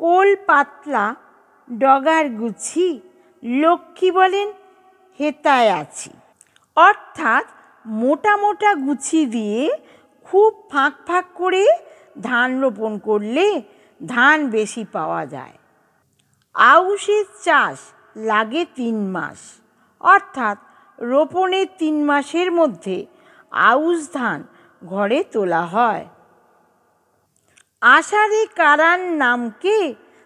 কোল পাতলা ডগার গুছি, লক্ষ্মী বলেন হেতায় আছি। অর্থাৎ মোটা মোটা গুছি দিয়ে খুব ফাঁক ফাঁক করে ধান রোপণ করলে ধান বেশি পাওয়া যায়। আউশের চাষ লাগে 3 মাস, অর্থাৎ রোপণের 3 মাসের মধ্যে আউশ ধান ঘরে তোলা হয়। আষাঢ়ে কারান নামকে,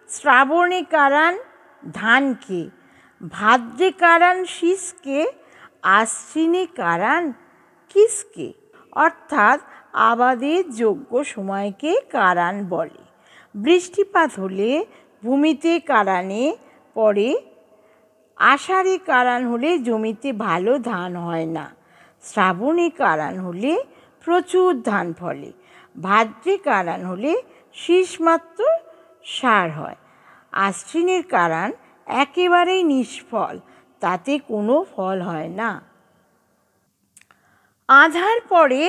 শ্রাবণে কারান ধানকে, ভাদ্রে কারান শীষকে, আশ্বিনে কারান কিসকে। অর্থাৎ আবাদের যোগ্য সময়কে কারান বলে। বৃষ্টিপাত হলে ভূমিতে কারানে পড়ে। আষাঢ়ে কারান হলে জমিতে ভালো ধান হয় না। শ্রাবণে কারান হলে প্রচুর ধান ফলে। ভাদ্রে কারান হলে শীষমাত্র সার হয়। আশ্বিনের কারান একেবারেই নিষ্ফল, তাতে কোনো ফল হয় না। আঁধার পরে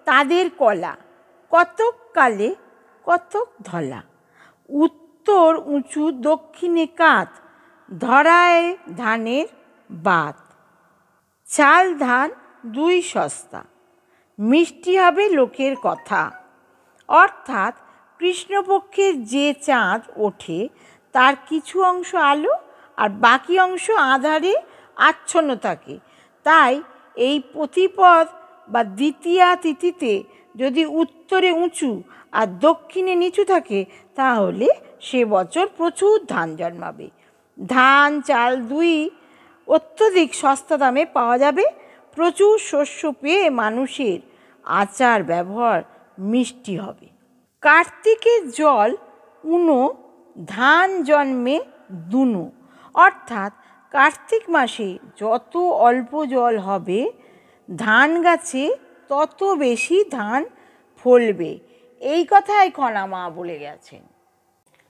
তাদের কলা, কতক কালে কতক ধলা। উত্তর উঁচু দক্ষিণে কাত, ধরায় ধানের বাত। চাল ধান 2 সস্তা, মিষ্টি হবে লোকের কথা। অর্থাৎ কৃষ্ণপক্ষের যে চাঁদ ওঠে তার কিছু অংশ আলো আর বাকি অংশ আঁধারে আচ্ছন্ন থাকে। তাই এই প্রতিপদ বা দ্বিতীয়া তিথিতে যদি উত্তরে উঁচু আর দক্ষিণে নিচু থাকে তাহলে সে বছর প্রচুর ধান জন্মাবে। ধান চাল 2 অত্যধিক সস্তা দামে পাওয়া যাবে। প্রচুর শস্য পেয়ে মানুষের আচার ব্যবহার মিষ্টি হবে। কার্তিকের জল উনো, ধান জন্মে দুনো। অর্থাৎ কার্তিক মাসে যত অল্প জল হবে ধান গাছে তত বেশি ধান ফলবে। এই কথাই খনা মা বলে গেছেন।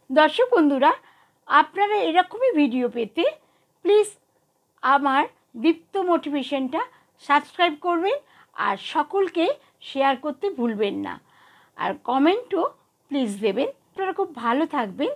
দর্শক বন্ধুরা, আপনারা এরকমই ভিডিও পেতে প্লিজ আমার দীপ্ত মোটিভেশনটা সাবস্ক্রাইব করবেন আর সকলকে শেয়ার করতে ভুলবেন না। আর কমেন্টও প্লিজ দেবেন। আপনারা খুব ভালো থাকবেন।